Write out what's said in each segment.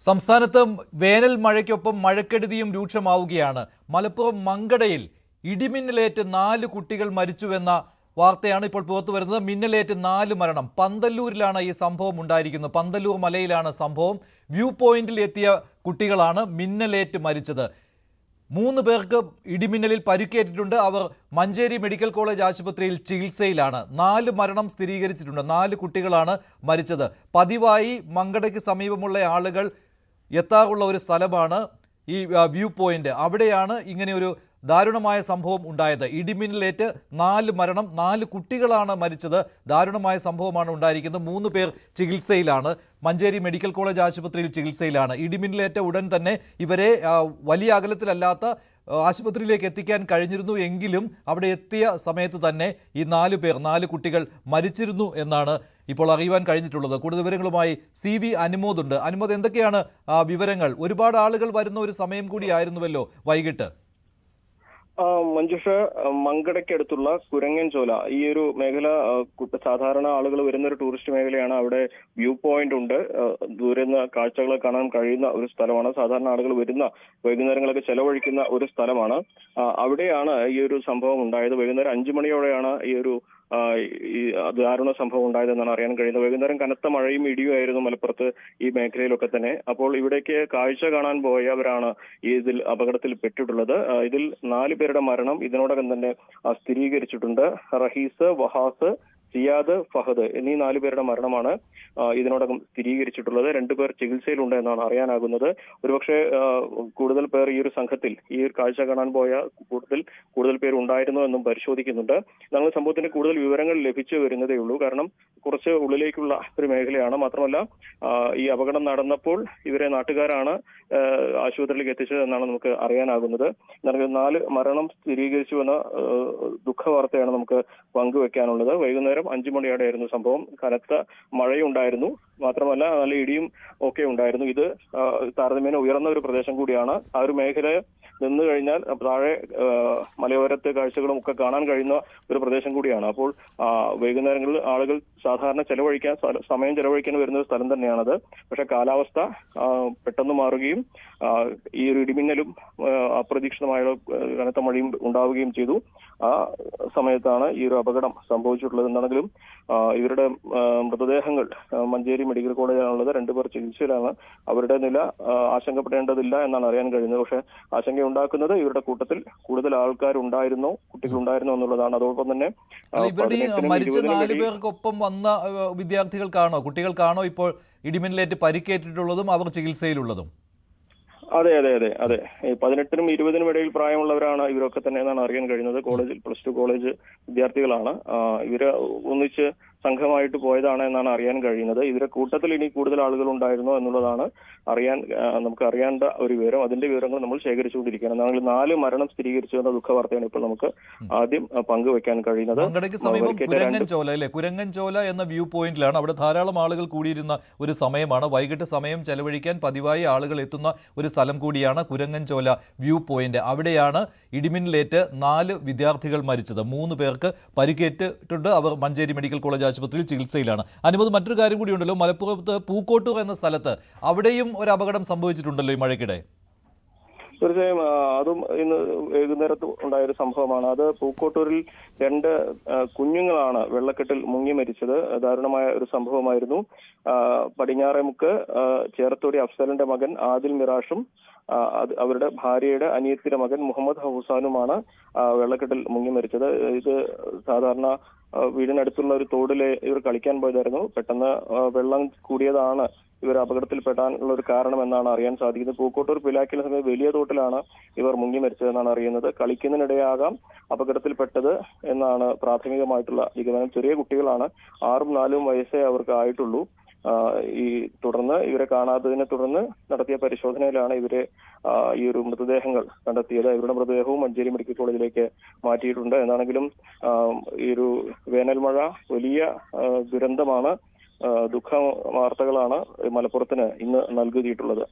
സംസ്ഥാനത്ത് വേനൽ മഴയ്ക്കൊപ്പം മഴക്കെടുതിയും രൂക്ഷമാവുകയാണ്. മലപ്പുറം മങ്കടയിൽ ഇടിമിന്നലേറ്റ് 4 കുട്ടികൾ മരിച്ചുവെന്ന വാർത്തയാണ് ഇപ്പോൾ പുറത്തു വരുന്നത്. മിന്നലേറ്റ് 4 മരണം. പന്തല്ലൂരിലാണ് ഈ സംഭവം ഉണ്ടായിരിക്കുന്നത്. പന്തല്ലൂർ മലയിലാണ് സംഭവം. വ്യൂ പോയിന്റിൽ എത്തിയ കുട്ടികളാണ് മിന്നലേറ്റ് മരിച്ചത്. 3 പേർക്ക് ഇടിമിന്നലിൽ പരിക്കേറ്റിട്ടുണ്ട്. അവർ മഞ്ചേരി മെഡിക്കൽ കോളേജ് ആശുപത്രിയിൽ ചികിത്സയിലാണ്. 4 മരണം സ്ഥിരീകരിച്ചിട്ടുണ്ട്. 4 കുട്ടികളാണ് മരിച്ചത്. പതിവായി മങ്കടയ്ക്ക് സമീപമുള്ള ആളുകൾ എത്താറുള്ള ഒരു സ്ഥലമാണ് ഈ വ്യൂ പോയിന്റ്. അവിടെയാണ് ഇങ്ങനെയൊരു ദാരുണമായ സംഭവം ഉണ്ടായത്. ഇടിമിന്നലേറ്റ് 4 മരണം, 4 കുട്ടികളാണ് മരിച്ചത്. ദാരുണമായ സംഭവമാണ് ഉണ്ടായിരിക്കുന്നത്. 3 പേർ ചികിത്സയിലാണ്. മഞ്ചേരി മെഡിക്കൽ കോളേജ് ആശുപത്രിയിൽ ചികിത്സയിലാണ്. ഇടിമിന്നലേറ്റ ഉടൻ തന്നെ ഇവരെ വലിയ അകലത്തിലല്ലാത്ത ആശുപത്രിയിലേക്ക് എത്തിക്കാൻ കഴിഞ്ഞിരുന്നു. എങ്കിലും അവിടെ എത്തിയ സമയത്ത് തന്നെ ഈ 4 കുട്ടികൾ മരിച്ചിരുന്നു എന്നാണ് ഇപ്പോൾ അറിയുവാൻ കഴിഞ്ഞിട്ടുള്ളത്. കൂടുതൽ വിവരങ്ങളുമായി CV അനുമോദ് ഉണ്ട്. അനുമോദ്, എന്തൊക്കെയാണ് വിവരങ്ങൾ? ഒരുപാട് ആളുകൾ വരുന്ന ഒരു സമയം കൂടിയായിരുന്നുവല്ലോ വൈകിട്ട്. മഞ്ജുഷ, മങ്കടയ്ക്കടുത്തുള്ള കുരങ്ങൻചോല ഈ ഒരു മേഖല സാധാരണ ആളുകൾ വരുന്ന ഒരു ടൂറിസ്റ്റ് മേഖലയാണ്. അവിടെ വ്യൂ പോയിന്റ് ഉണ്ട്. ദൂരെ നിന്ന് കാഴ്ചകൾ കാണാൻ കഴിയുന്ന ഒരു സ്ഥലമാണ്. സാധാരണ ആളുകൾ വരുന്ന വൈകുന്നേരങ്ങളൊക്കെ ചെലവഴിക്കുന്ന ഒരു സ്ഥലമാണ്. അവിടെയാണ് ഈ ഒരു സംഭവം ഉണ്ടായത്. വൈകുന്നേരം 5 മണിയോടെയാണ് ഈ ഒരു ദാരുണ സംഭവം ഉണ്ടായതെന്നാണ് അറിയാൻ കഴിയുന്നത്. വൈകുന്നേരം കനത്ത മഴയും ഇടിയും ആയിരുന്നു മലപ്പുറത്ത് ഈ മേഖലയിലൊക്കെ തന്നെ. അപ്പോൾ ഇവിടേക്ക് കാഴ്ച കാണാൻ പോയവരാണ് ഇതിൽ അപകടത്തിൽ പെട്ടിട്ടുള്ളത്. ഇതിൽ 4 പേരുടെ മരണം ഇതിനോടകം തന്നെ സ്ഥിരീകരിച്ചിട്ടുണ്ട്. റഹീസ്, വഹാസ്, സിയാദ്, ഫഹദ് എന്നീ 4 പേരുടെ മരണമാണ് ഇതിനോടകം സ്ഥിരീകരിച്ചിട്ടുള്ളത്. 2 പേർ ചികിത്സയിലുണ്ട് എന്നാണ് അറിയാനാകുന്നത്. ഒരുപക്ഷെ കൂടുതൽ പേർ ഈ ഒരു സംഘത്തിൽ, ഈ ഒരു കാഴ്ച കാണാൻ പോയ കൂടുതൽ പേർ ഉണ്ടായിരുന്നു എന്നും പരിശോധിക്കുന്നുണ്ട്. നമ്മൾ സംഭവത്തിന്റെ കൂടുതൽ വിവരങ്ങൾ ലഭിച്ചു വരുന്നതേ ഉള്ളൂ. കാരണം കുറച്ച് ഉള്ളിലേക്കുള്ള ഒരു മേഖലയാണ്. മാത്രമല്ല ഈ അപകടം നടന്നപ്പോൾ ഇവരെ നാട്ടുകാരാണ് ആശുപത്രിയിലേക്ക് എത്തിച്ചത് എന്നാണ് നമുക്ക് അറിയാനാകുന്നത്. 4 മരണം സ്ഥിരീകരിച്ചുവെന്ന ദുഃഖവാർത്തയാണ് നമുക്ക് പങ്കുവെക്കാനുള്ളത്. വൈകുന്നേരം 5 മണിയോടെയായിരുന്നു സംഭവം. കനത്ത മഴയുണ്ടായിരുന്നു. മാത്രമല്ല നല്ല ഇടിയും ഒക്കെ ഉണ്ടായിരുന്നു. ഇത് താരതമ്യേന ഉയർന്ന ഒരു പ്രദേശം കൂടിയാണ്. ആ ഒരു മേഖല നിന്ന് കഴിഞ്ഞാൽ താഴെ മലയോരത്തെ കാഴ്ചകളും ഒക്കെ കാണാൻ കഴിയുന്ന ഒരു പ്രദേശം കൂടിയാണ്. അപ്പോൾ വൈകുന്നേരങ്ങളിൽ ആളുകൾ സാധാരണ സമയം ചെലവഴിക്കാൻ വരുന്ന ഒരു സ്ഥലം തന്നെയാണത്. പക്ഷെ കാലാവസ്ഥ പെട്ടെന്ന് മാറുകയും ഈ ഒരു ഇടിമിന്നലും അപ്രതീക്ഷിതമായ കനത്ത മഴയും ഉണ്ടാവുകയും ചെയ്തു. ആ സമയത്താണ് ഈ ഒരു അപകടം സംഭവിച്ചിട്ടുള്ളത്. എന്താണെങ്കിലും ഇവരുടെ മൃതദേഹങ്ങൾ മഞ്ചേരി മെഡിക്കൽ കോളേജിലാണുള്ളത്. 2 പേർ ചികിത്സയിലാണ്. അവരുടെ നില ആശങ്കപ്പെടേണ്ടതില്ല എന്നാണ് അറിയാൻ കഴിയുന്നത്. പക്ഷെ ആശങ്കയുണ്ടാക്കുന്നത് ഇവരുടെ കൂട്ടത്തിൽ കൂടുതൽ ആൾക്കാരുണ്ടായിരുന്നോ, കുട്ടികളുണ്ടായിരുന്നോ എന്നുള്ളതാണ്. അതോടൊപ്പം തന്നെ മരിച്ച 4 പേർക്കൊപ്പം വന്ന വിദ്യാർത്ഥികൾക്കാണോ, കുട്ടികൾക്കാണോ ഇപ്പോൾ ഇടിമിന്നലേറ്റ് പരിക്കേറ്റിട്ടുള്ളതും അവർ ചികിത്സയിലുള്ളതും? അതെ. 18-നും 20-നും ഇടയിൽ പ്രായമുള്ളവരാണ് ഇവരൊക്കെ തന്നെ എന്നാണ് അറിയാൻ കഴിയുന്നത്. കോളേജിൽ +2 കോളേജ് വിദ്യാർത്ഥികളാണ്. ഇവര് ഒന്നിച്ച് സംഘമായിട്ട് പോയതാണ് എന്നാണ് അറിയാൻ കഴിയുന്നത്. ഇവരുടെ കൂട്ടത്തിൽ ഇനി കൂടുതൽ ആളുകൾ ഉണ്ടായിരുന്നോ എന്നുള്ളതാണ് നമുക്ക് അറിയേണ്ട ഒരു വിവരം. അതിന്റെ വിവരങ്ങൾ നമ്മൾ ശേഖരിച്ചുകൊണ്ടിരിക്കുകയാണ്. 4 മരണം സ്ഥിരീകരിച്ചു എന്ന ദുഃഖവാർത്തയാണ് ഇപ്പോൾ നമുക്ക് ആദ്യം പങ്കുവെക്കാൻ കഴിയുന്നത്. മങ്കടയ്ക്ക് സമീപം കുരങ്ങൻചോല എന്ന വ്യൂ പോയിന്റിലാണ്. അവിടെ ധാരാളം ആളുകൾ കൂടിയിരുന്ന ഒരു സമയമാണ്. വൈകിട്ട് സമയം ചെലവഴിക്കാൻ പതിവായി ആളുകൾ എത്തുന്ന ഒരു സ്ഥലം കൂടിയാണ് കുരങ്ങൻചോല വ്യൂ പോയിന്റ്. അവിടെയാണ് ഇടിമിന്നലേറ്റ് 4 വിദ്യാർത്ഥികൾ മരിച്ചത്. 3 പേർക്ക് പരിക്കേറ്റിട്ടുണ്ട്. അവർ മഞ്ചേരി മെഡിക്കൽ കോളേജ് ആശുപത്രിയിൽ ചികിത്സയിലാണ്. അനുമതി, മറ്റൊരു കാര്യം കൂടിയുണ്ടല്ലോ. മലപ്പുറത്ത് പൂക്കോട്ടൂർ എന്ന സ്ഥലത്ത് അവിടെയും ഒരു അപകടം സംഭവിച്ചിട്ടുണ്ടല്ലോ ഈ മഴയ്ക്കിടെ. തീർച്ചയായും അതും ഇന്ന് വൈകുന്നേരത്ത് ഉണ്ടായൊരു സംഭവമാണ്. അത് പൂക്കോട്ടൂരിൽ 2 കുഞ്ഞുങ്ങളാണ് വെള്ളക്കെട്ടിൽ മുങ്ങി മരിച്ചത്. ദാരുണമായ ഒരു സംഭവമായിരുന്നു. പടിഞ്ഞാറേമുക്ക് ചേർത്തോടി അഫ്സലിന്റെ മകൻ ആദിൽ മിറാഷും അവരുടെ ഭാര്യയുടെ അനിയത്തിയുടെ മകൻ മുഹമ്മദ് ഹൗസാനുമാണ് വെള്ളക്കെട്ടിൽ മുങ്ങി മരിച്ചത്. ഇത് സാധാരണ വീടിനടുത്തുള്ള ഒരു തോടിലെ ഇവർ കളിക്കാൻ പോയതായിരുന്നു. പെട്ടെന്ന് വെള്ളം കൂടിയതാണ് ഇവർ അപകടത്തിൽപ്പെടാനുള്ള ഒരു കാരണം എന്നാണ് അറിയാൻ സാധിക്കുന്നത്. പൂക്കോട്ടൂർ പിലാക്കിലെ സമയം വലിയ തോട്ടിലാണ് ഇവർ മുങ്ങി മരിച്ചതെന്നാണ് അറിയുന്നത്. കളിക്കുന്നതിനിടെയാകാം അപകടത്തിൽപ്പെട്ടത് എന്നാണ് പ്രാഥമികമായിട്ടുള്ള നിഗമനം. ചെറിയ കുട്ടികളാണ്. 6ഉം 4ഉം വയസ്സേ അവർക്ക് ആയിട്ടുള്ളൂ. ഇവരെ കാണാത്തതിനെ തുടർന്ന് നടത്തിയ പരിശോധനയിലാണ് ഈ ഒരു മൃതദേഹങ്ങൾ കണ്ടെത്തിയത്. ഇവരുടെ മൃതദേഹവും മഞ്ചേരി മെഡിക്കൽ കോളേജിലേക്ക് മാറ്റിയിട്ടുണ്ട്. എന്നാണെങ്കിലും ഈ ഒരു വേനൽ മഴ വലിയ ദുരന്തമാണ്. ദുഃഖ വാർത്തകളാണ് മലപ്പുറത്തിന് ഇന്ന് നൽകിയിട്ടുള്ളത്.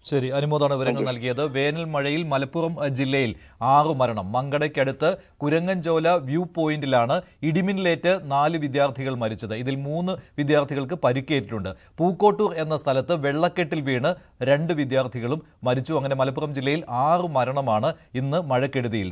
ശരി, അനുമോദാണ് വിവരങ്ങൾ നൽകിയത്. വേനൽ മഴയിൽ മലപ്പുറം ജില്ലയിൽ 6 മരണം. മങ്കടയ്ക്കടുത്ത് കുരങ്ങൻചോല വ്യൂ പോയിന്റിലാണ് ഇടിമിന്നലേറ്റ് 4 വിദ്യാർത്ഥികൾ മരിച്ചത്. ഇതിൽ 3 വിദ്യാർത്ഥികൾക്ക് പരിക്കേറ്റിട്ടുണ്ട്. പൂക്കോട്ടൂർ എന്ന സ്ഥലത്ത് വെള്ളക്കെട്ടിൽ വീണ് 2 വിദ്യാർത്ഥികളും മരിച്ചു. അങ്ങനെ മലപ്പുറം ജില്ലയിൽ 6 മരണമാണ് ഇന്ന് മഴക്കെടുതിയിൽ